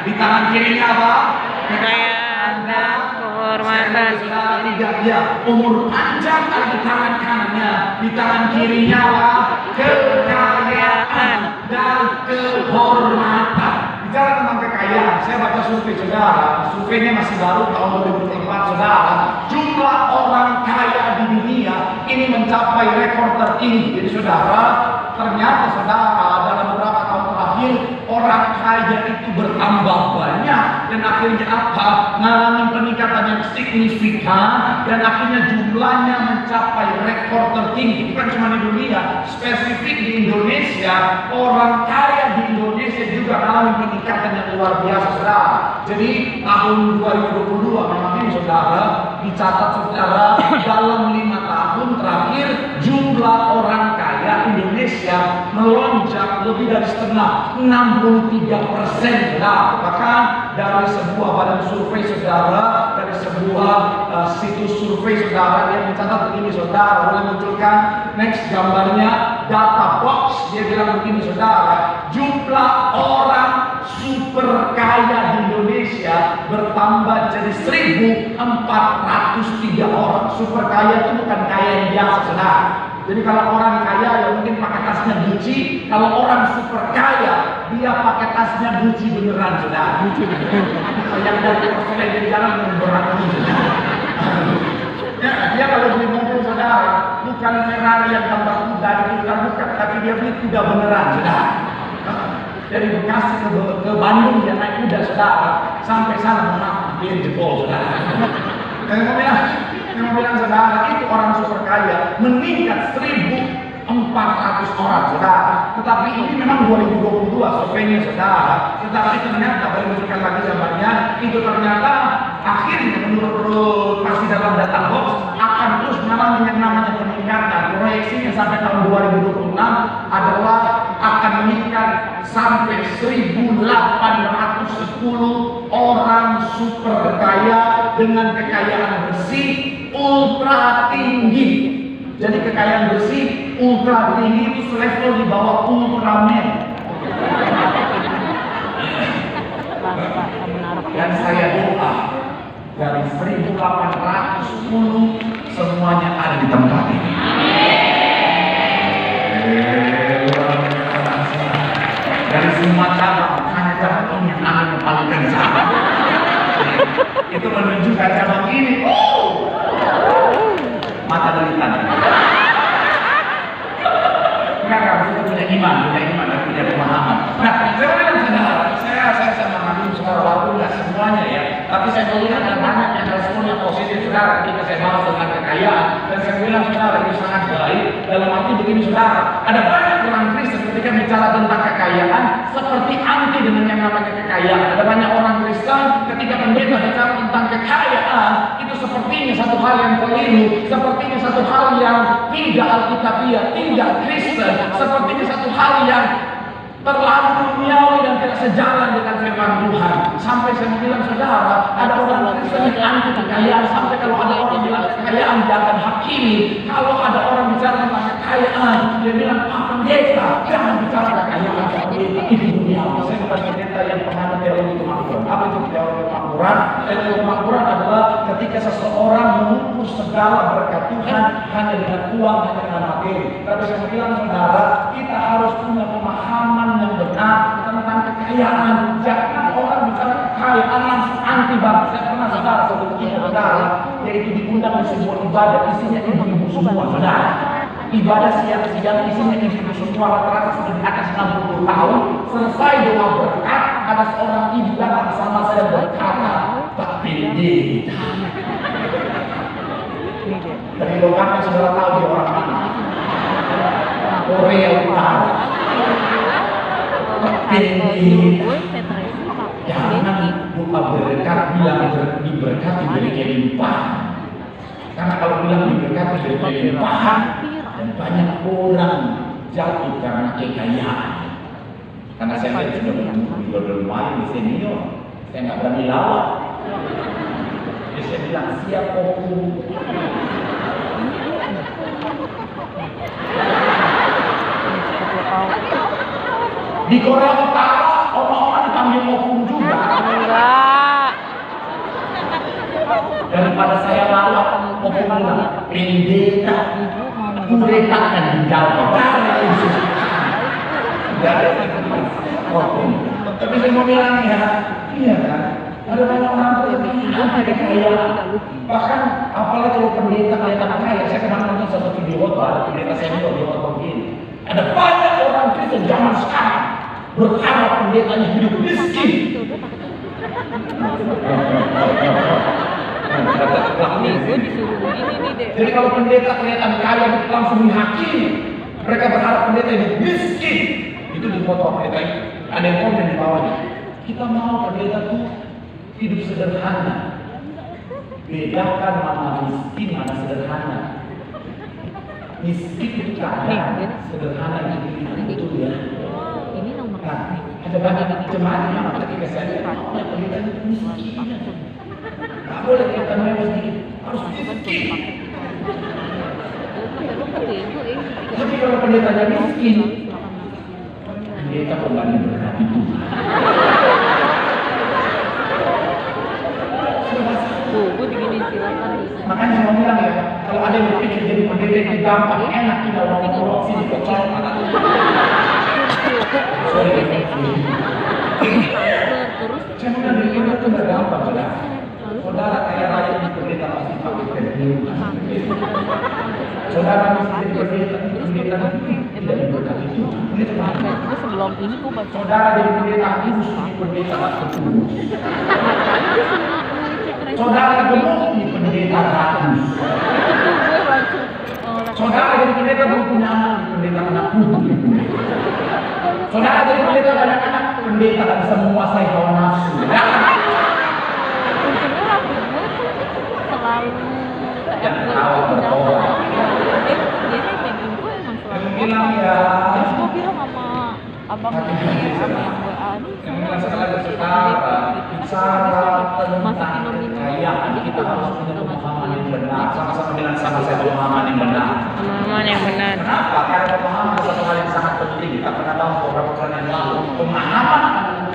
Di tangan kirinya apa? Kekayaan dan kehormatan. Ya, umur panjang ada di tangan kanannya, di tangan kirinya apa? Kekayaan dan kehormatan. Bicara tentang kekayaan, saya baca survei saudara, surveinya masih baru tahun 2004 saudara. Jumlah orang kaya di dunia ini mencapai rekor tertinggi. Jadi saudara, ternyata saudara dalam beberapa tahun terakhir orang kaya itu bertambah banyak dan akhirnya apa? Mengalami peningkatan yang signifikan dan akhirnya jumlahnya mencapai rekor tertinggi. Bukan cuma di dunia, spesifik di Indonesia, orang kaya di Indonesia juga mengalami peningkatan yang luar biasa saudara. Jadi tahun 2022 memang ini saudara dicatat saudara dalam 5 tahun terakhir jumlah orang kaya Indonesia melonjak lebih dari setengah, 63%. Nah, bahkan dari sebuah badan survei saudara, dari sebuah situs survei saudara yang mencatat begini saudara, boleh munculkan next gambarnya, data box, dia bilang begini saudara, jumlah orang super kaya di Indonesia bertambah jadi 1.403 orang. Super kaya itu bukan kaya yang biasa saudara. Jadi kalau orang kaya ya mungkin pakai tasnya Gucci, kalau orang super kaya dia pakai tasnya Gucci beneran saudara. Yang dari Australia di jalan beneran saudara. Ya, dia kalau beli mobil saudara bukan Ferrari yang gambar kuda itu bukan, tapi dia beli kuda beneran saudara. Dari Bekasi ke Bandung dia naik kuda saudara, sampai sana dia jebol saudara. Yang bilang saudara itu orang super kaya meningkat 1.400 orang saudara. Tetapi ini memang 2022 surveinya saudara. Tetapi ternyata boleh menunjukkan lagi gambarnya, itu ternyata akhirnya menurut masih dalam data box akan terus mengalami yang namanya peningkatan. Proyeksinya sampai tahun 2026 adalah akan meningkat sampai 1.810 orang super kaya dengan kekayaan bersih ultra tinggi. Jadi kekayaan bersih ultra tinggi itu selevel di bawah Ultraman. Dan saya doa dari 1.810 semuanya ada di tempat ini. Dari semua cabang, hanya cabang ini yang akan paling kencang. Itu menunjukkan cabang ini. Mata delitan. Enggak, kita punya iman dan punya pemahaman. Nah, saya bilang saudara, saya sama Nabi secara waktu nggak semuanya ya, tapi saya melihat ada banyak yang responnya positif saudara ketika saya bahas tentang kekayaan, dan saya bilang saudara itu sangat baik. Dalam arti begini saudara, ada banyak orang Kristen ketika bicara tentang kekayaan seperti anti dengan yang namanya kekayaan. Ada banyak orang Kristen ketika pendeta bicara tentang kekayaan itu sepertinya satu hal yang keliru, sepertinya satu hal yang tidak alkitabiah, tidak Kristen, sepertinya satu hal yang terlalu duniawi dan tidak sejalan dengan firman Tuhan. Sampai saya bilang saudara, ada orang Kristen yang anti kekayaan, sampai kalau ada orang bilang kekayaan dia akan hakimi. Kalau ada orang bicara tentang kekayaan, dia bilang Pak Pendeta jangan bicara kekayaan, ini duniawi. Saya bukan pendeta yang penganut teologi kemakmuran. Apa itu teologi kemakmuran? Teologi kemakmuran adalah ketika seseorang mengukur segala berkat Tuhan hanya dengan uang, hanya dengan materi. Tapi saya bilang saudara, kita harus punya pemahaman yang benar tentang kekayaan. Jangan orang bicara kekayaan langsung anti banget. Saya pernah saudara saudara, yaitu diundang di sebuah ibadah isinya ibu-ibu semua saudara. Ibadah siang-siang isinya ibu semua, rata-rata sudah di atas 60 tahun. Selesai doa berkat, ada seorang ibu datang sama saya berkata, Pak Pendeta. Dari lokalnya saudara tahu dia orang mana? Korea Utara. Pak Pendeta. Jangan doa berkat bilang diberkati dari kelimpahan. Karena kalau bilang diberkati dari kelimpahan, dan banyak orang jatuh karena kekayaan. Karena saya sudah lumayan di senior, saya nggak berani lawan. Jadi saya bilang siap aku. Di Korea Utara orang-orang dipanggil opung juga. daripada saya lawak populer pendeta kuletakkan di dalam tapi saya mau bilang ya, iya kan, ada banyak orang yang ada kekayaan. Bahkan apalagi kalau pendeta kelihatan kaya, saya kemarin nonton satu video khotbah, pendeta senior di khotbah begini. Ada banyak orang Kristen zaman sekarang berharap pendetanya hidup miskin. Jadi kalau pendeta kelihatan kaya langsung dihakimi. Mereka berharap pendeta hidup miskin. Itu di foto pendeta itu. Ada yang komen di bawahnya. Kita mau pendeta tuh hidup sederhana. Bedakan mana miskin, mana sederhana. Miskin itu keadaan, sederhana itu ya. Ini nomor. Nah, ada banyak jemaat yang ketika saya lihat, pendeta itu miskin. Tak boleh kelihatan mewah sedikit, harus miskin. Tapi kalau pendetanya miskin, pendeta kembali berkati Tuhan. Gue digini silakan. Makanya saya mau bilang ya, kalau ada yang berpikir jadi pendeta itu gampang, enak tidak orang korupsi di kocok. Sorry, saya mau bilang jadi pendeta itu nggak gampang, saudara. Saudara kaya raya di pendeta pasti pakai pendeta. Saudara mesti jadi pendeta tidak diberkati Tuhan. Pendeta apa? Sebelum ini gue baca. Saudara jadi pendeta kudus, pendeta tak kudus. Saudara gemuk di pendeta ratus. Saudara jadi pendeta belum punya anak, pendeta anak putih. Saudara jadi pendeta banyak anak, pendeta tak bisa menguasai hawa nafsu. Jangan tahu bertobat. Bilang ya. Terus gue bilang sama abang sama yang gue Yang bilang sekali saudara bicara tentang kekayaan kita harus punya pemahaman yang benar. Sama-sama bilang sama saya pemahaman yang benar. Pemahaman yang benar. Kenapa? Karena pemahaman satu hal yang sangat penting. Kita pernah tahu beberapa bulan yang lalu. Pemahaman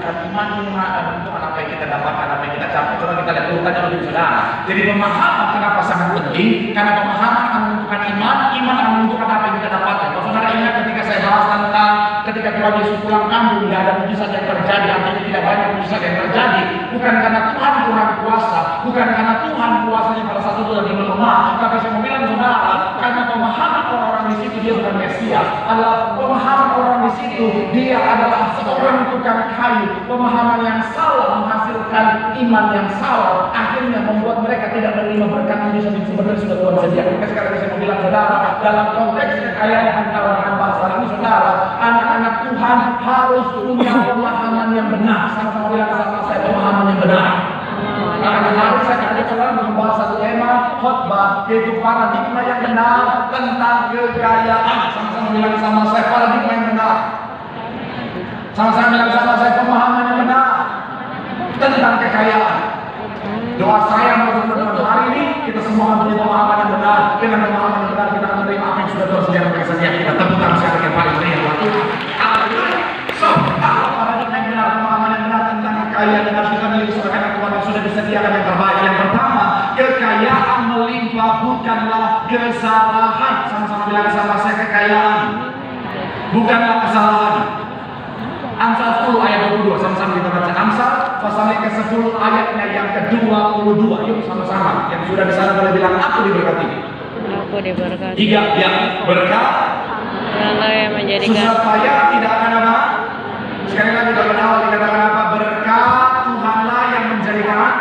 iman menentukan apa yang kita dapatkan, apa yang kita capai. Coba kita lihat urutannya lebih saudara. Jadi pemahaman kenapa sangat penting? Karena pemahaman akan menentukan iman, iman akan menentukan apa yang kita dapatkan. Kalau saudara ingat ketika saya bahas tentang ketika Tuhan Yesus pulang kampung, tidak ada mujizat yang terjadi, artinya tidak banyak mujizat yang terjadi. Bukan karena Tuhan kurang kuasa, bukan karena Tuhan kuasanya pada saat itu lagi melemah. Tapi saya mau bilang saudara, karena pemahaman orang-orang di situ dia bukan Mesias, adalah pemahaman orang di situ dia adalah seorang tukang kayu. Pemahaman yang salah menghasilkan iman yang salah, akhirnya membuat mereka tidak menerima berkat mujizat yang sebenarnya sudah Tuhan sediakan. Sekarang saya mau bilang saudara, dalam konteks kekayaan antara bahasa ini saudara, anak-anak Tuhan harus punya pemahaman yang benar. Sama-sama bilang sama saya pemahaman yang benar. Karena hari saya akan coba membahas satu tema khotbah, yaitu paradigma yang benar tentang kekayaan. Sama-sama bilang sama saya paradigma yang benar. Sama-sama bilang sama saya pemahaman yang benar tentang kekayaan. Doa saya untuk teman-teman hari ini kita semua mempunyai pemahaman yang benar. Dengan pemahaman yang benar kita akan menerima apa yang sudah Tuhan sediakan bagi setiap kita. Tepuk tangan sekali yang paling meriah buat Tuhan. So, paradigma yang benar, pemahaman yang benar tentang kekayaan yang harus kita miliki sebagai anak Tuhan yang sudah disediakan yang terbaik. Yang pertama, kekayaan melimpah bukanlah kesalahan. Sama-sama bilang sama saya kekayaan bukanlah kesalahan. Amsal 10 ayat 22, sama-sama kita baca. Amsal pasal yang ke-10 ayatnya yang ke-22. Yuk sama-sama. Yang sudah di sana boleh bilang aku diberkati. Aku diberkati. 3 yang berkat. Allah yang menjadikan. Susah payah tidak akan apa? Sekali lagi dalam awal dikatakan apa? Berkat Tuhanlah yang menjadikan.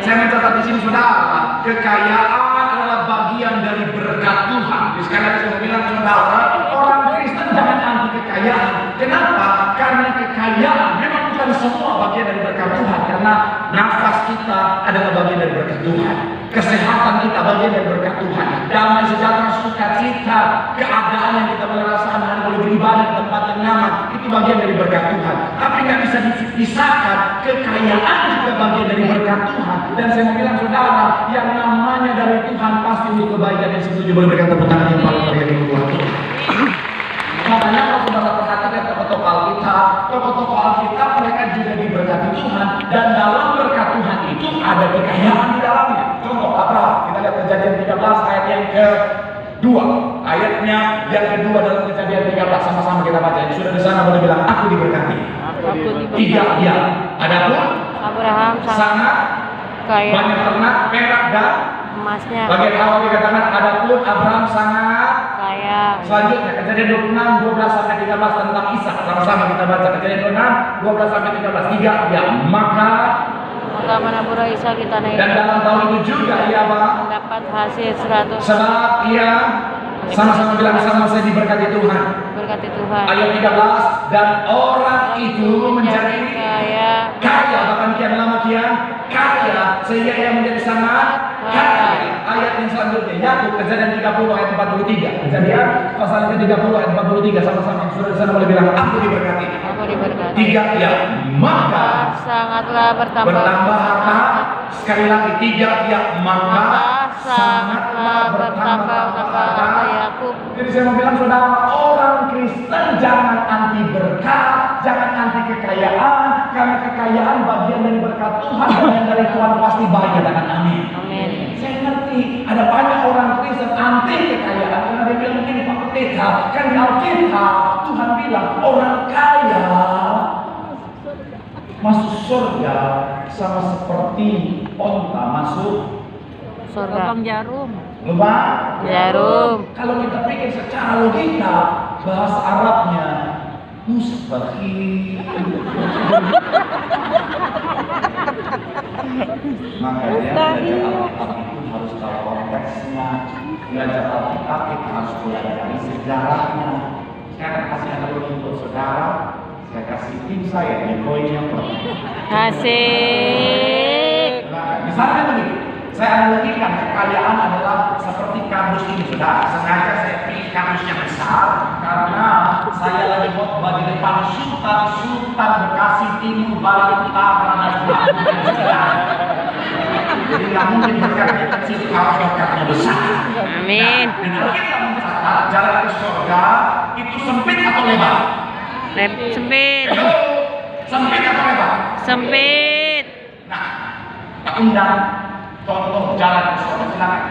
Saya mencatat di sini saudara, kekayaan adalah bagian dari berkat Tuhan. Sekali lagi saya bilang saudara, orang Kristen jangan anti kekayaan. Kenapa? Karena kekayaan memang bukan semua bagian dari berkat Tuhan. Karena nafas kita adalah bagian dari berkat Tuhan. Kesehatan kita bagian dari berkat Tuhan. Damai sejahtera, sukacita, keadaan yang kita boleh rasakan dan boleh beribadah di tempat yang nyaman, itu bagian dari berkat Tuhan. Tapi nggak bisa dipisahkan, kekayaan juga bagian dari berkat Tuhan. Dan saya mau bilang saudara, yang namanya dari Tuhan pasti untuk kebaikan yang setuju. Boleh berikan tepuk tangan yang paling meriah untuk Tuhan. Makanya kalau saudara perhatikan tokoh-tokoh Alkitab, mereka juga diberkati Tuhan, dan dalam berkat Tuhan itu ada kekayaan di dalamnya. Contoh tiga diam. Adapun Abraham sangat sangat kaya banyak ternak, perak dan emasnya, bagian awal dikatakan adapun Abraham sangat. kaya. Selanjutnya Kejadian 26 12 sampai 13 tentang Ishak. Sama-sama kita baca Kejadian 26 12 sampai 13. Tiga diam. Maka menabur Ishak di tanah dan itu dalam tahun itu juga ia mendapat hasil 100 sebab ia sama-sama bilang sama saya diberkati Tuhan. berkati Tuhan. Ayat 13 dan orang itu menjadi kaya kaya bahkan kian lama kian kaya sehingga ia menjadi sangat kaya. Ayat yang selanjutnya Yakub Kejadian 30 ayat 43. Kejadian pasal ke-30 ayat 43 sama-sama sudah di sana boleh bilang aku diberkati. aku diberkati. Tiga ya maka Sangatlah bertambah harta sekali lagi tiga ya maka sangatlah bertambah harta. Yakub. Jadi saya mau bilang saudara, orang Kristen jangan anti berkat, jangan anti kekayaan, karena kekayaan bagian dari berkat Tuhan, bagian dari Tuhan pasti baik, katakan amin. Amin. Saya ngerti ada banyak orang Kristen anti kekayaan karena dia bilang begini Pak Pendeta, kan di Alkitab Tuhan bilang orang kaya masuk surga sama seperti onta masuk Surga. Lubang jarum. lubang Jarum. Kalau kita pikir secara logika bahasa Arabnya mustahil. Makanya belajar Alkitab itu harus tahu konteksnya. Belajar Alkitab itu harus belajar sejarahnya. Saya akan kasih analogi untuk saudara. Saya kasih tim saya di koin yang pertama. Asik. Misalnya begini, saya analogikan kekayaan adalah seperti kardus ini, saudara. Sengaja saya pilih kardus yang besar karena saya lagi khotbah di depan Sultan Bekasi Timur Bali Utara dan Selatan. Jadi nggak mungkin berkatnya kecil, harus berkatnya besar. Amin. Dan kita mencatat jalan ke surga itu sempit atau lebar? Sempit. Sempit atau lebar? Sempit. Nah, tak undang contoh jalan ke surga, silakan.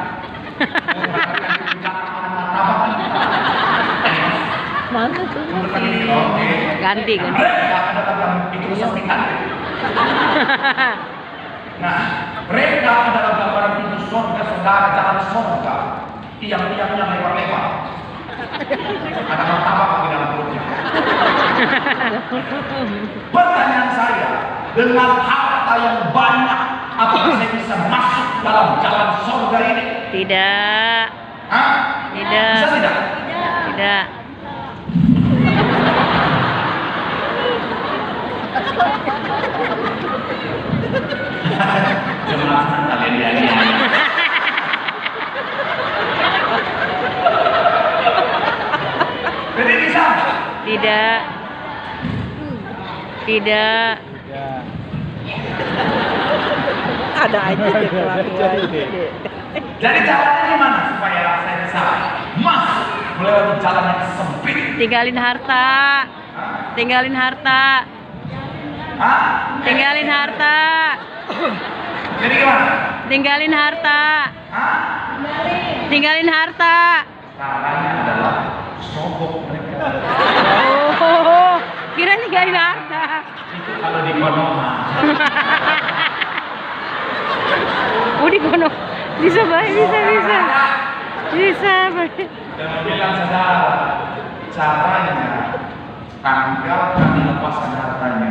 Mana tuh? Oke. Ganti. Mereka ada dalam itu kesempitan. Nah, mereka adalah gambaran pintu surga, saudara, jalan surga. Tiang-tiangnya lebar-lebar. Ada martabak di dalam perutnya. Pertanyaan saya, dengan harta yang banyak, apakah saya bisa masuk dalam jalan surga ini? Tidak. Hah? Tidak. Bisa tidak? Tidak. Jemaah kalian ini. Jadi bisa? Tidak. Tidak. Ada aja Jadi caranya gimana supaya saya bisa masuk melewati jalan yang sempit? Tinggalin harta. Tinggalin harta. Hah? Tinggalin harta. Jadi gimana? Tinggalin harta. Hah? Tinggalin harta. Caranya adalah sogok mereka. Oh, kira tinggalin harta. Itu kalau di Konoha. Oh, di kono. Bisa baik, bisa baik. Dan bilang saudara, caranya tanggalkan lepaskan hartanya.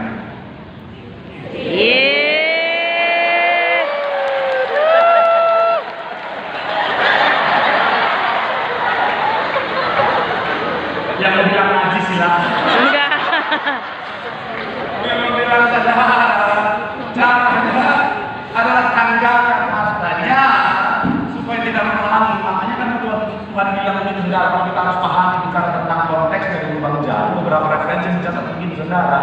Yang mau bilang ngaji silakan. Enggak. Yang mau bilang saudara, caranya adalah tanggalkan hartanya supaya tidak mengulangi. Makanya kan Tuhan bilang ini saudara, kalau kita harus pahami bicara tentang konteks dari lubang jarum. Beberapa referensi mencatat begini saudara.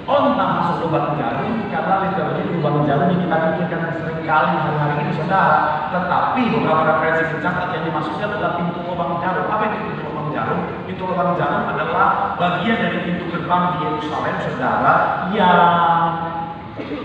Onta masuk lubang jarum karena literally lubang jarum yang kita pikirkan seringkali hari-hari ini saudara. Tetapi beberapa referensi mencatat yang dimaksudnya adalah pintu lubang jarum. Apa itu pintu lubang jarum? Pintu lubang jarum adalah bagian dari pintu gerbang di Yerusalem saudara yang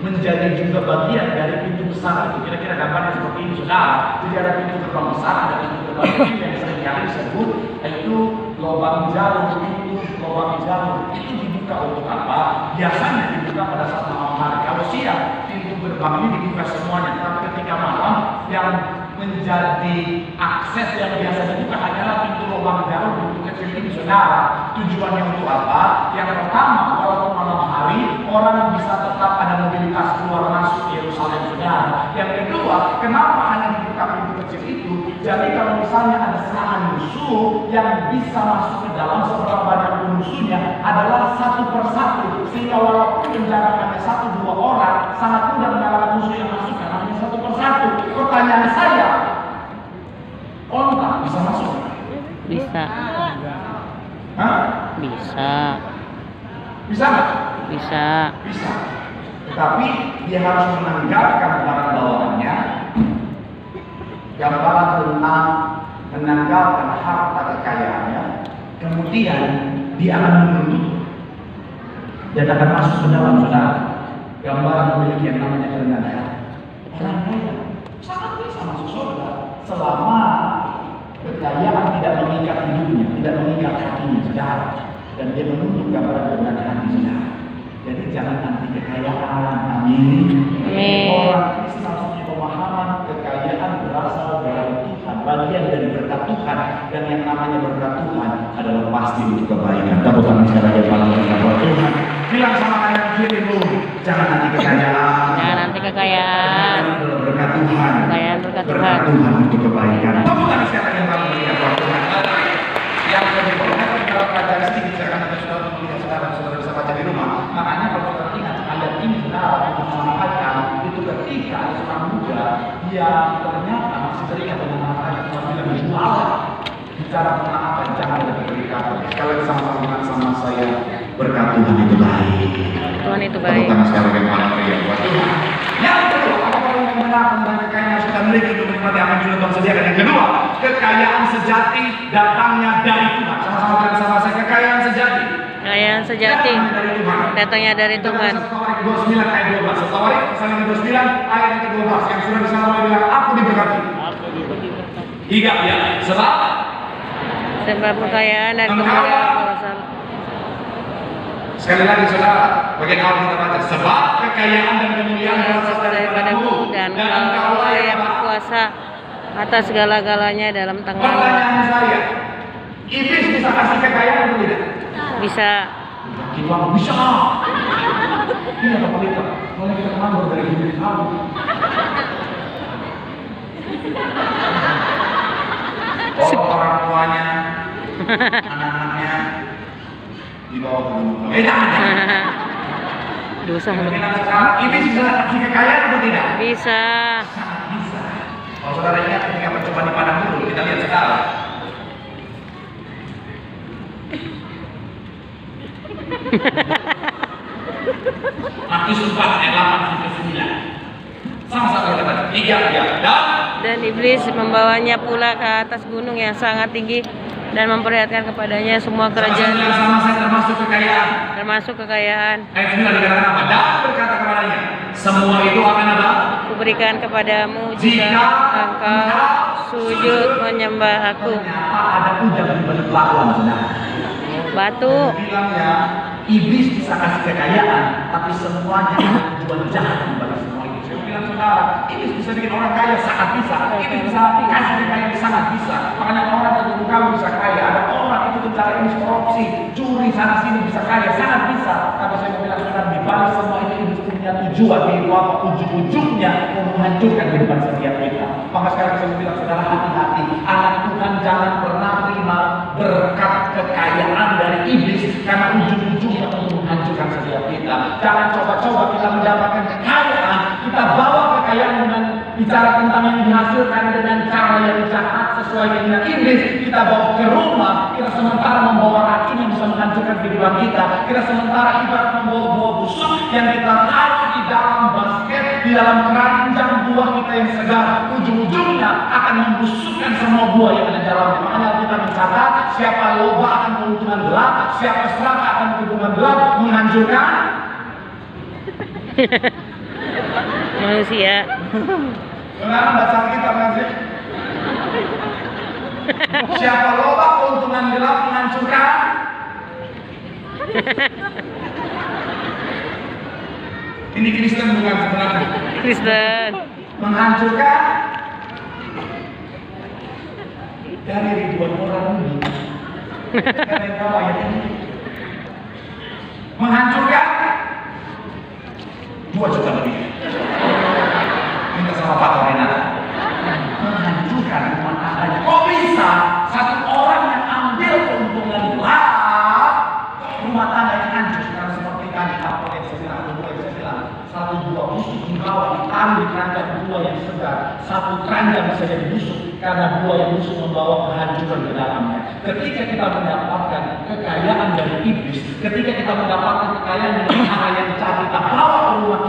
menjadi juga bagian dari pintu besar itu. Kira-kira gambarnya seperti ini saudara. Jadi ada pintu gerbang besar, ada pintu gerbang kecil yang seringkali disebut itu lubang jarum. Pintu lubang jarum itu dibuka dibuka untuk apa? Biasanya dibuka pada saat malam hari. Kalau siang, pintu gerbang ini dibuka semuanya. Tapi ketika malam, yang menjadi akses yang biasa dibuka hanyalah pintu lubang jarum, pintu kecil ini, saudara. Tujuannya untuk apa? Yang pertama, walaupun malam hari, orang bisa tetap ada mobilitas keluar masuk Yerusalem, saudara. Yang kedua, kenapa hanya dibuka pintu kecil itu? Jadi kalau misalnya ada serangan musuh yang bisa masuk ke dalam, seberapa banyak pun musuhnya adalah satu persatu, sehingga walaupun penjara hanya 1-2 orang, sangat mudah mengalahkan musuh yang masuk karena hanya satu persatu. Pertanyaan saya, onta bisa masuk? Bisa. Hah? Bisa. Bisa nggak? Bisa. Bisa. Tetapi dia harus menanggalkan barang bawaannya, gambaran tentang menanggalkan harta kekayaannya, kemudian dia akan menuntut dan akan masuk ke dalam, saudara. Gambaran memiliki yang namanya kerendahan hati. Orang kaya sangat bisa masuk surga selama kekayaan tidak mengikat hidupnya, tidak mengikat hatinya, saudara. Dan dia menuntut gambaran kerendahan hati, saudara. Jadi jangan anti kekayaan, amin. Orang Kristen harus punya pemahaman kekayaan berasal dari Tuhan, bagian dari berkat Tuhan, dan yang namanya berkat Tuhan adalah pasti untuk kebaikan. Tepuk tangan sekali lagi buat Tuhan. Bilang sama anak kirimu, jangan anti kekayaan. Jangan nanti kekayaan. Berkat Tuhan. Kekayaan berkat Tuhan. Berkat Tuhan untuk kebaikan. Tepuk tangan sekali lagi buat Tuhan. Yang lebih penting kalau pelajaran sedikit, saya akan saudara melihat sekarang, saudara bisa baca di rumah. Makanya kalau saudara ingat ayat ini, saudara untuk menyampaikan itu ketika ada seorang muda yang ternyata masih terikat dengan hartanya, cuma bilang jual. Bicara tentang apa? Jangan ada keterikatan. Sekali lagi sama saya, berkat Tuhan itu baik. Tuhan itu Tepuk baik. tangan sekali lagi buat Tuhan. Yang kedua, apa yang benar tentang kekayaan yang sudah miliki untuk menikmati apa yang sudah Tuhan sediakan? Yang kedua, kekayaan sejati datangnya dari Tuhan. Sama-sama bilang sama saya, kekayaan sejati. Kekayaan sejati datangnya dari Tuhan. Tawarik 29 ayat 12. Tawarik pasal 29 ayat yang ke-12 yang sudah disama bilang, aku diberkati. Tiga ya. Sebab kekayaan dan kemuliaan kuasa. Sekali lagi saudara, bagian awal kita baca, sebab kekayaan dan kemuliaan berasal daripadamu dan engkau Engkau yang berkuasa atas segala-galanya dalam tangan. Pertanyaan saya, iblis bisa kasih kekayaan atau tidak? Bisa. Kita bisa. Ini apa kita? Soalnya kita nganggur dari iblis kamu. Orang tuanya, anak-anaknya dibawa ke gunung. Dosa. Iblis bisa kasih kekayaan atau tidak? Bisa. Bisa. Kalau saudara ingat ketika percobaan di padang gurun, kita lihat sekarang. Matius 4 ayat 8 sampai 9. Sama-sama kita baca. 3 ya. Dan iblis membawanya pula ke atas gunung yang sangat tinggi dan memperlihatkan kepadanya semua kerajaan sama saya termasuk kekayaan. termasuk kekayaan. Ayat 9 dikatakan apa? Dan berkata kepadanya, semua itu akan apa? Kuberikan kepadamu jika engkau sujud menyembah aku. Ternyata ada ujang di balik lawan, saudara. Batu. Bilangnya iblis bisa kasih kekayaan, tapi semuanya ada tujuan jahat di balik semua itu. Saya bilang saudara, iblis bisa bikin orang kaya, sangat bisa. Iblis bisa kasih kekayaan, sangat bisa. Makanya orang yang dulu kamu bisa kaya. Ada orang itu mencari iblis korupsi, curi sana sini bisa kaya, sangat bisa. Tapi saya mau bilang saudara, di balik semua itu iblis punya tujuan, yaitu apa? Ujung-ujungnya mau menghancurkan kehidupan setiap kita. Maka sekarang saya mau bilang saudara, hati-hati. Anak Tuhan jangan pernah terima berkat kekayaan dari iblis, karena ujung-ujungnya untuk menghancurkan setiap kita. Jangan coba-coba kita mendapatkan kekayaan, kita bawa kekayaan dengan bicara tentang yang dihasilkan dengan cara yang jahat sesuai dengan iblis. Kita bawa ke rumah, kita sementara membawa racun yang bisa menghancurkan kehidupan kita. Kita sementara ibarat membawa buah busuk yang kita taruh di dalam basket, di dalam keranjang buah kita yang segar. Ujung-ujungnya akan membusukkan semua buah yang ada di dalamnya. Makanya kita mencatat, siapa loba akan keuntungan gelap, siapa seraka akan keuntungan gelap, menghancurkan Manusia. Saudara baca kita nanti. Siapa loba keuntungan gelap menghancurkan Ini Kristen bukan sebenarnya. Kristen. Menghancurkan dari ribuan orang ini. Kalian tahu ayat ini? Menghancurkan 2 juta lebih. Minta sama Pak Renata. Menghancurkan rumah tangganya. Kok bisa satu orang yang ambil keuntungan itu? Rumah tangganya hancur. Karena seperti tadi apa yang saya bilang, satu buah busuk dibawa ditaruh di keranjang buah yang segar. Satu keranjang bisa jadi busuk karena buah yang busuk membawa kehancuran ke dalamnya. Ketika kita mendapatkan kekayaan dari iblis, ketika kita mendapatkan kekayaan dari hal yang jahat, kita bawa ke rumah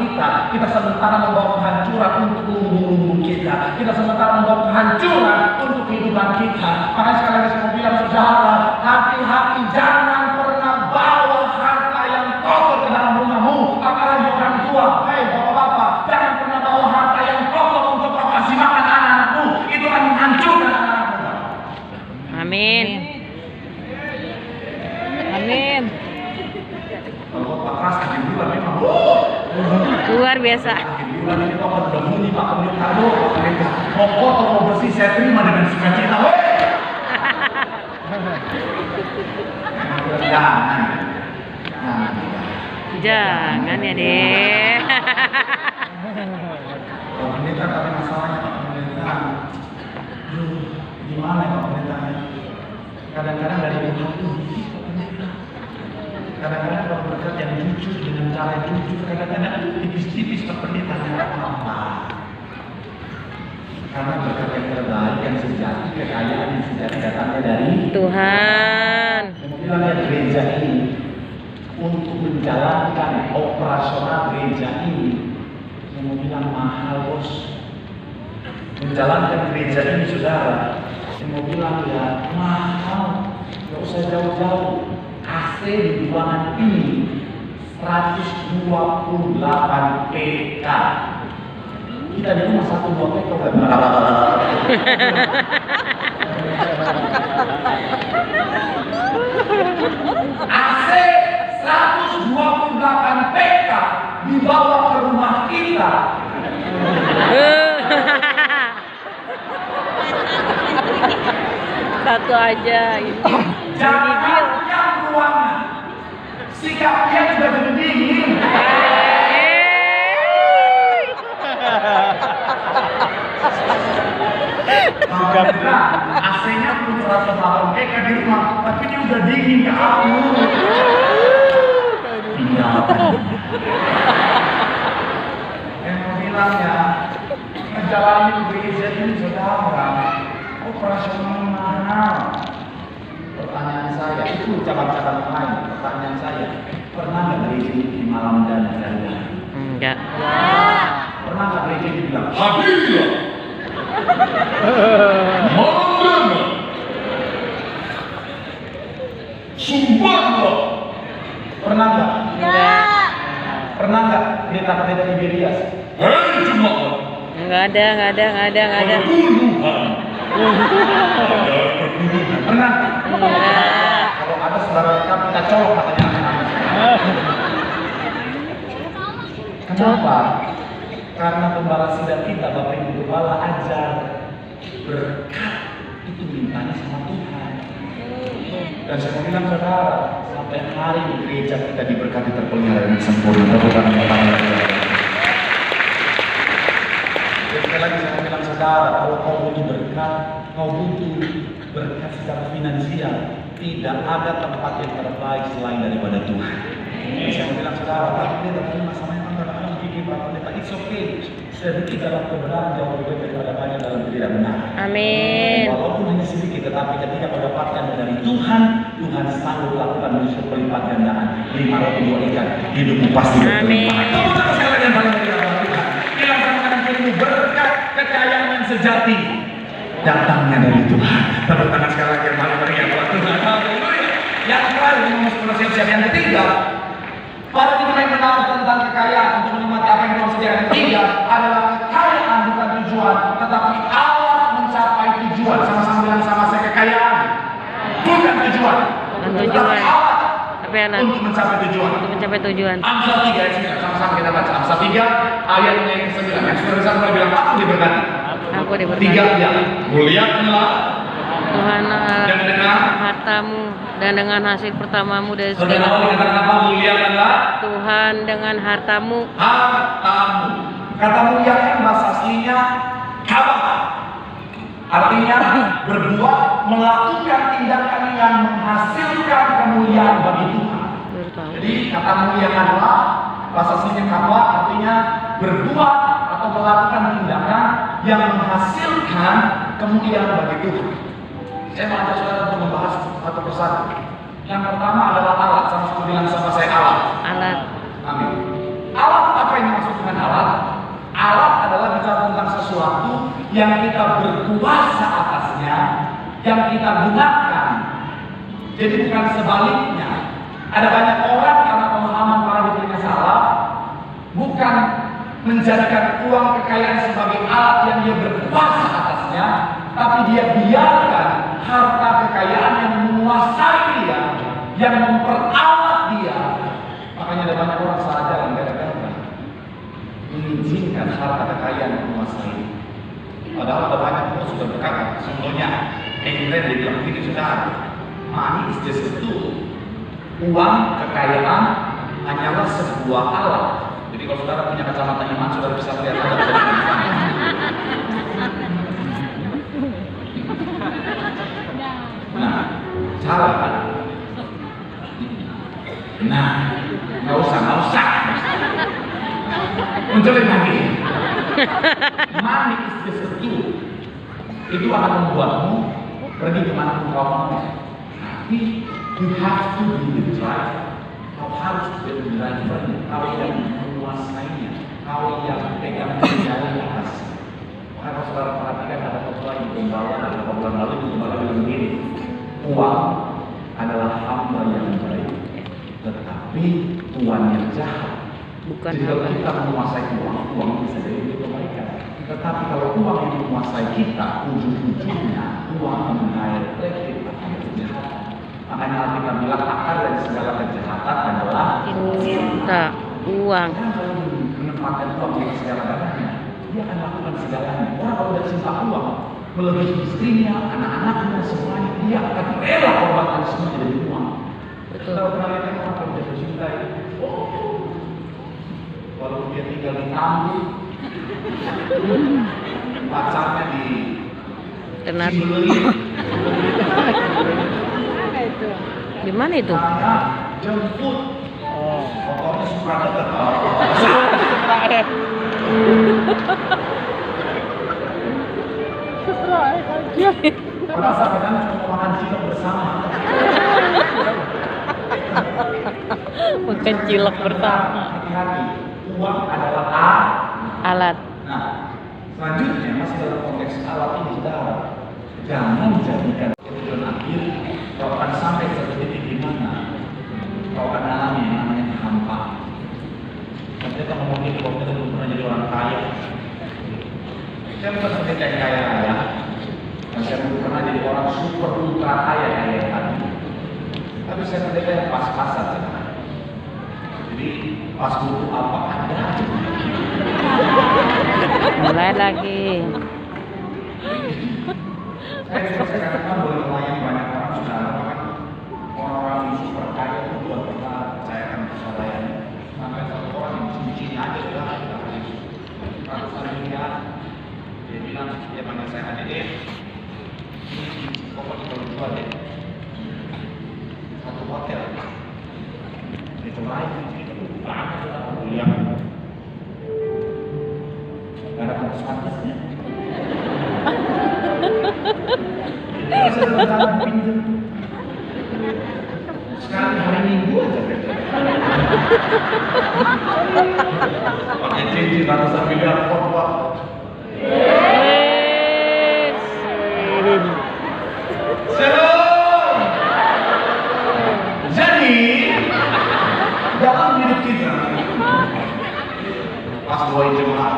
kita sementara membawa kehancuran untuk lumbung-lumbung kita. Kita sementara membawa kehancuran untuk kehidupan kita. Makanya sekali lagi saya mau bilang saudara, hati-hati jangan pernah bawa harta yang kotor ke dalam rumahmu. Apalagi orang tua, hei bapak-bapak, jangan pernah bawa harta yang kotor untuk kau kasih makan anak-anakmu. Itu akan menghancurkan anak-anakmu. Amin. Amin. Kalau Pak Pras di bulan memang Luar biasa. di bulan ini Pak sudah bunyi Pak Pendeta, Pak Pendeta mau kotor mau bersih saya terima dengan sukacita. Jangan ya deh. Pak Pendeta tapi masalahnya Pak Pendeta, gimana Pak Pendeta? Kadang-kadang dari hati. Kadang-kadang kalau berkat yang jujur dengan cara yang jujur, kadang-kadang tipis-tipis Pak Pendeta apa? Karena berkat yang terbaik yang sejati, kekayaan yang sejati datangnya dari Tuhan. Bilangnya gereja ini untuk menjalankan operasional gereja ini, saya mau bilang mahal bos. Menjalankan gereja ini saudara, saya mau bilang ya mahal. Gak usah jauh-jauh. AC di ruangan ini 128 PK. Kita di rumah 1-2 PK udah AC 128 PK dibawa ke rumah kita. Satu aja ini. Jaraknya ruangan, sikapnya juga jadi dingin. AC-nya pun 108 PK di rumah, tapi dia udah dingin ke aku. Iya. Yang mau bilang ya, menjalani gereja ini saudara, operasional mahal. Pertanyaan saya, itu cabang-cabang lain. Pertanyaan saya, pernah nggak gereja ini di malam dan janda? Enggak. Pernah nggak gereja ini bilang, hadirlah malam dan sumbanglah? Pernah nggak? Enggak. Pernah nggak pendeta Tiberias? Hei jemaat, Enggak ada. perpuluhan. Pernah? Enggak. Kalau ada saudara kita colok katanya anak-anak. Kenapa? Karena pembala sidang kita, Bapak Ibu Gembala ajar berkat itu mintanya sama Tuhan. Dan saya mau bilang saudara, sampai hari ini gereja kita diberkati terpelihara dengan sempurna. Bukan yang tangan. Sekali lagi saya mau bilang saudara, kalau kau butuh berkat, kau butuh berkat secara finansial, tidak ada tempat yang terbaik selain daripada Tuhan. Saya mau bilang saudara, tapi masalahnya kadang-kadang bikin Pak Pendeta, it's okay. Sedikit dalam kebenaran jauh lebih baik daripada banyak dalam tidak benar. Amin. Walaupun hanya sedikit, tetapi ketika kau dapatkan dari Tuhan, Tuhan sanggup lakukan menyusul berlipat gandaan 5 roti 2 ikan. Hidupmu pasti Amin. Kamu jangan sekali lagi yang paling berkat Tuhan. Bilang sama kanan berkat kekayaan yang sejati datangnya dari Tuhan. Tepuk tangan sekali lagi yang paling meriah buat Tuhan. Haleluya. Yang terakhir, siap-siap yang ketiga. Para kita yang menaruh tentang kekayaan untuk menikmati apa yang Tuhan sediakan. Ketiga adalah kekayaan bukan tujuan, tetapi alat mencapai tujuan. Sama-sama bilang sama saya, kekayaan bukan tujuan, Bukan tetapi tujuan. alat Tapi pengkhianat. untuk mencapai tujuan. Untuk mencapai tujuan. Amsal 3 ayat 9, sama-sama kita baca. Amsal 3 ayatnya yang ke-9. Yang sudah bisa mulai bilang, aku diberkati. Aku diberkati. 3 ya. Muliakanlah Tuhan dan dengan hartamu dan dengan hasil pertamamu dari saudara segala. awal dikatakan apa? Muliakanlah Tuhan dengan hartamu. hartamu. Kata muliakan bahasa aslinya kabah. Artinya berbuat, melakukan tindakan yang menghasilkan kemuliaan bagi Tuhan. Baru tahu. Jadi kata muliakanlah bahasa aslinya kabah artinya berbuat atau melakukan tindakan yang menghasilkan kemuliaan bagi Tuhan. Saya mau ajak saudara untuk membahas satu persatu. Yang pertama adalah alat. Sama bilang sama saya alat. Alat. Amin. Alat apa yang dimaksud dengan alat? Alat adalah bicara tentang sesuatu yang kita berkuasa atasnya, yang kita gunakan. Jadi bukan sebaliknya. Ada banyak orang karena pemahaman paradigmanya salah, bukan menjadikan uang kekayaan sebagai alat yang dia berkuasa atasnya, tapi dia biarkan harta kekayaan yang menguasai dia, yang memperalat dia. Makanya ada banyak orang salah jalan gara-gara mengizinkan harta kekayaan menguasai. Padahal ada banyak orang sudah berkata, contohnya England dia bilang begitu, saudara, money is just a tool. Uang kekayaan hanyalah sebuah alat. Jadi kalau saudara punya kacamata iman, saudara bisa melihat ada nah, cara kan? Nah, nggak usah. Munculin lagi. Money is just a tool. Itu akan membuatmu pergi kemana pun kau mau. Tapi you have to be the driver. Kau harus jadi drivernya. Kau yang menguasainya. Kau yang pegang kendali atas. Makanya kalau saudara perhatikan ada khotbah yang pembawa dan bulan lalu itu kembali bilang begini. Uang adalah hamba yang baik, tetapi tuan yang jahat. Bukan Jadi kalau hamba. kita menguasai uang bisa jadi milik kebaikan. Tetapi kalau uang yang menguasai kita, ujung-ujungnya uang mengalir kita pada kejahatan. Makanya Alkitab bilang akar dari segala kejahatan adalah Cinta uang. Karena kalau menempatkan uang di segala galanya, dia akan lakukan segalanya. Orang kalau udah cinta uang, melebihi istrinya, anak-anaknya, semuanya, dia akan rela korbankan semua jadi uang. Betul. Kalau pernah lihat orang kalau jatuh cinta itu, walaupun dia tinggal di Tambun, pacarnya di Ternate. Cimbeli, Di mana itu? hanya jemput. Pokoknya suka dekat. Padahal sampai kan cuma makan cilok bersama. Makan cilok bersama. Hati-hati, uang adalah Alat. Nah, selanjutnya masih dalam konteks alat ini, saudara, jangan jadikan tujuan akhir. Kau akan sampai satu titik di mana kau akan alami yang namanya kehampaan. Nanti kalau ngomong gitu, kalau kita belum pernah jadi orang kaya. Saya bukan seperti kayak kaya raya, dan saya belum pernah jadi orang super ultra kaya kayak tadi. Tapi saya seperti kayak pas-pasan. Jadi pas butuh apa ada aja. Mulai lagi. Saya katakan boleh melayani banyak orang, saudara, kan orang-orang yang super kaya itu buat kita percayakan kesabaran. Sampai satu orang yang cincin aja sudah kita kasih ratusan miliar. Dia bilang, dia panggil saya adik, pokoknya kalau jual deh satu hotel. Itu lain, itu banyak sudah yang gak ada pantas-pantasnya. Sekali hari Minggu aja pakai cincin ratusan miliar khotbah. Shalom. Jadi dalam hidup kita pas doain jemaat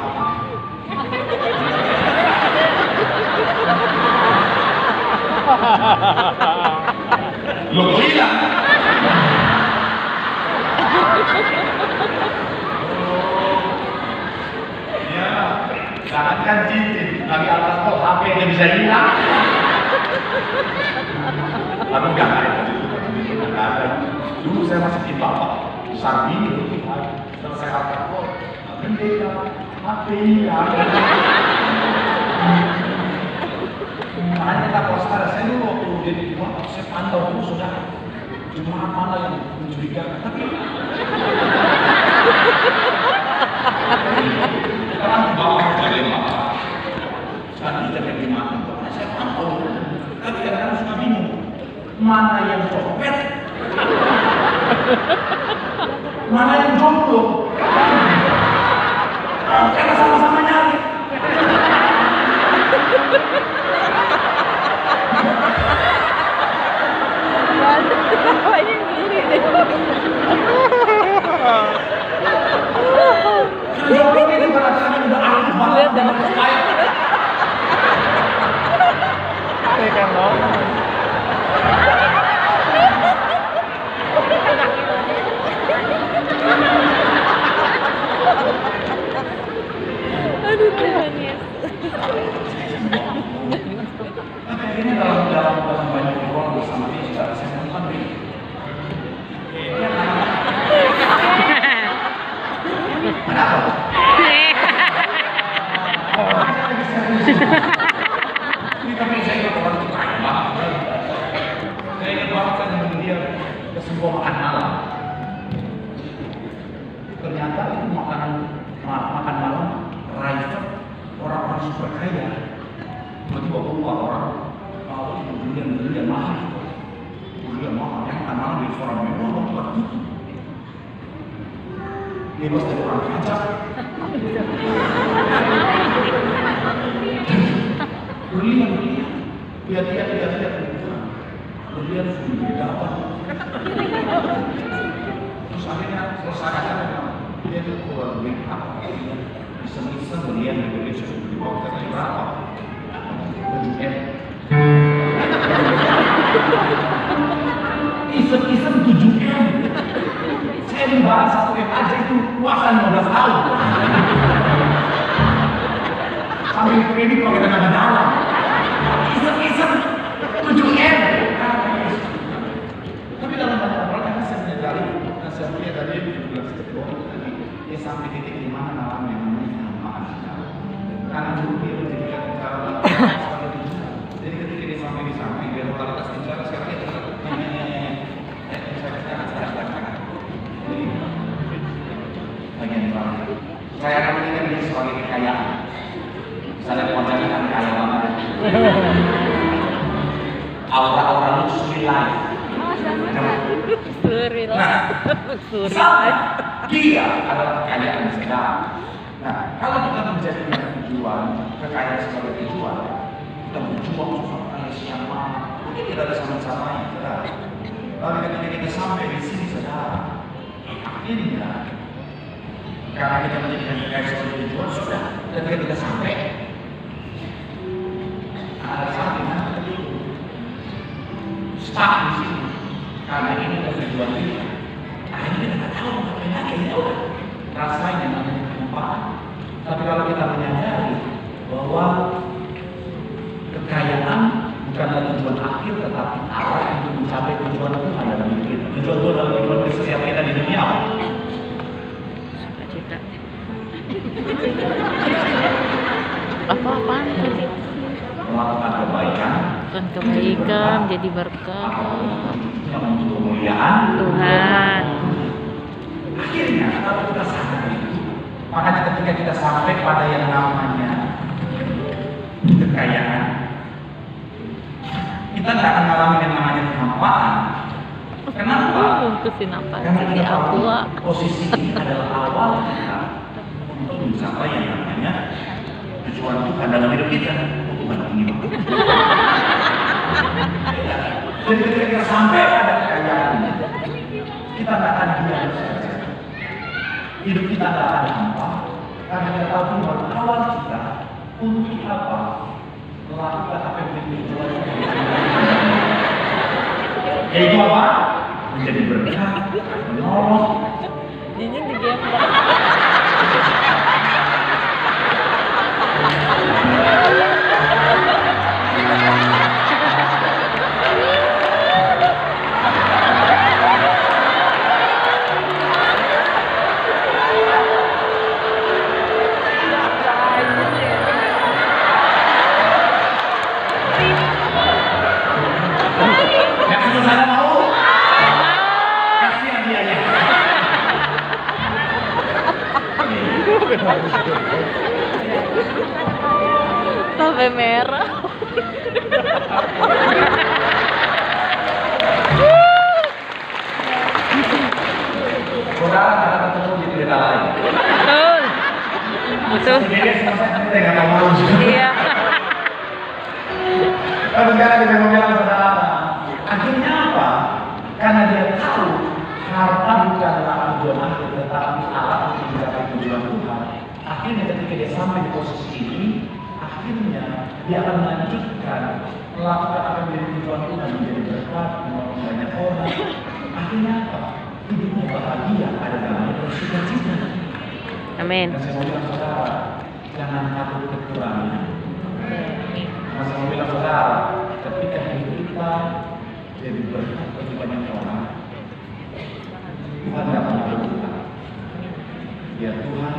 lo hilang Iya, jangankan cincin, lagi atas kok HP-nya bisa hilang. Tapi enggak ada itu, enggak ada. Dulu saya masih di bapak, Sarbini dulu, selesai atas kok, bendera, HP hilang. Makanya kita poster, saya dulu waktu jadi di bapak, saya pantau terus sudah jemaah mana yang mencurigakan, tapi sekarang di bawah bagaimana? Sekarang tidak kayak gimana? Pokoknya saya pantau, tapi kadang-kadang suka bingung mana yang copet, mana yang jomblo, karena sama-sama nyari. Bapaknya ngiri deh. Jomblo ini barangkali udah aktif banget dengan supaya Kan dong. Aduh Tuhan Yesus. tapi akhirnya dalam banyak ruang bersama dia juga saya menemukan dia. Kenapa? Ini tapi saya ingat orang itu kaya banget. Saya ingat banget saya nemuin dia ke sebuah makan malam. Ternyata itu makan malam private orang-orang super kaya. Tiba-tiba keluar orang belian mahal. Belian mahal yang makan malam di restoran mewah tempat itu. Bebas dari orang pajak. Berlian, lihat, berlian sudah berdapat. Terus akhirnya selesai acara, dia itu keluar duit apa? Iseng-iseng berlian di Indonesia di bawah kata berapa? 7M. Iseng-iseng 7M. Saya dibahas 1M aja itu puasan 15 tahun. Sambil kredit pakai tenaga dalam. Iseng-iseng 7M. Tapi dalam banyak orang karena saya menyadari, dan saya melihat tadi bilang tadi, dia sampai titik di mana malam yang namanya makan siang. Karena dulu dia menjadikan cara sebagai tujuan. Jadi ketika dia sampai di samping, dia totalitas bicara sekarang dia tetap jadi bagian terakhir. Saya akan mengingat dia sebagai kekayaan. Misalnya wajahnya kan kaya banget. Aura-aura lucu live. Dia adalah kekayaan sedang. Nah, kalau kita menjadikan tujuan, kekayaan sebagai tujuan, kita berjuang supaya siang malam, mungkin kita ada sama-samanya, saudara. Lalu ketika kita sampai di sini, saudara, akhirnya karena kita menjadikan kekayaan sebagai tujuan, sudah. Ketika kita sampai, ada saat dimana kita stuck di sini. Karena ini adalah tujuan kita. Akhirnya kita tidak tahu ngapain lagi, ya udah. Rasanya namanya kehidupan. Tapi kalau kita menyadari bahwa kekayaan bukanlah tujuan akhir, tetapi arah untuk mencapai tujuan itu ada dalam diri kita. Tujuan dalam kehidupan setiap kita di dunia apa? Sukacita. Apa-apaan tadi? Melakukan kebaikan. Bukan kebaikan, jadi berkah. Yang untuk kemuliaan Tuhan. Akhirnya kalau kita sadar itu, makanya ketika kita sampai pada yang namanya kekayaan, kita tidak akan mengalami yang namanya kehampaan. Kenapa? Karena kita tahu posisi ini adalah awal kita untuk mencapai yang namanya tujuan Tuhan dalam hidup kita. Tuhan ini. Jadi ketika kita sampai pada kekayaan ini, kita tidak akan diam saja. Hidup kita tidak akan hampa, karena kita tahu Tuhan awal kita untuk apa? Melakukan apa yang kita yaitu apa? Menjadi berkah, menolong, Sampai merah. Saudara akan ketemu di cerita lain. Betul. Betul. Sendiri sama saya nanti nggak mau malu juga. Iya. Lalu sekarang kita mau bilang saudara, akhirnya apa? Karena dia tahu harta bukanlah tujuan akhir, tetapi alat untuk mencapai tujuan Tuhan. Akhirnya ketika dia sampai di posisi ini, akhirnya dia akan melanjutkan melakukan apa yang menjadi tujuan Tuhan, menjadi berkat, menolong banyak orang. Akhirnya apa? Hidupnya bahagia, ada dalamnya bersukacita. Amin. Dan saya mau bilang saudara, jangan takut kekurangan. Masih mau bilang saudara, ketika hidup kita jadi berkat bagi banyak orang, Tuhan tidak pernah berhutang. Ya Tuhan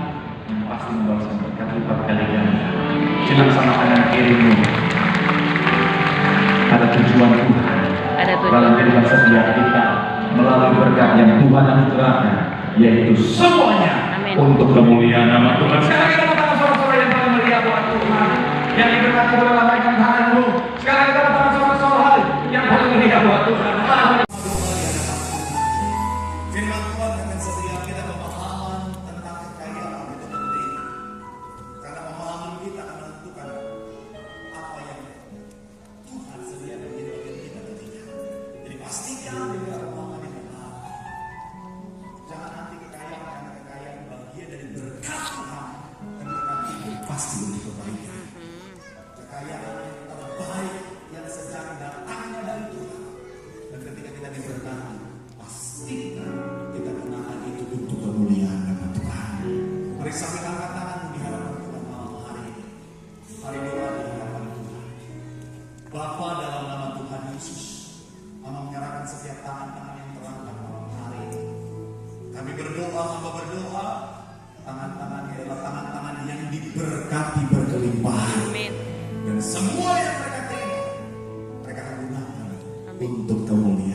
yang pasti membalaskan berkat lipat kali ganda. Bilang sama kanan kirimu, ada tujuan Tuhan. Ada tujuan. Dalam kehidupan setiap kita melalui berkat yang Tuhan anugerahkan, yaitu semuanya Amin. untuk kemuliaan nama Tuhan. Sekarang kita mau tangan suara-suara yang paling meriah buat Tuhan. Yang diberkati boleh lambaikan tanganmu. Sekarang kita mau tangan suara-suara yang paling meriah buat Tuhan. Firman Tuhan akan setiap kita pemahaman tentang kekayaan itu penting. Karena pemahaman kita akan menentukan apa yang Tuhan sediakan di bagian kita nantinya. Jadi pastikan dengan pemahaman yang benar. Jangan nanti kekayaan karena kekayaan bagian dari berkat Tuhan dan berkat itu pasti begitu kebaikan. Kekayaan terbaik yang sedang datangnya dari Tuhan. Dan ketika kita diberkati, pastikan kita kenakan itu untuk kemuliaan nama Tuhan. Mari sambil angkat tanganmu di hadapan Tuhan malam hari ini. Mari doa di hadapan Tuhan. Bapa, dalam nama Tuhan Yesus, Mama menyerahkan setiap tangan-tangan yang terangkat malam hari ini. Kami berdoa, hamba berdoa, tangan-tangannya adalah tangan-tangan yang diberkati berkelimpahan. Amin. Dan semua yang mereka terima, mereka akan gunakan untuk kemuliaan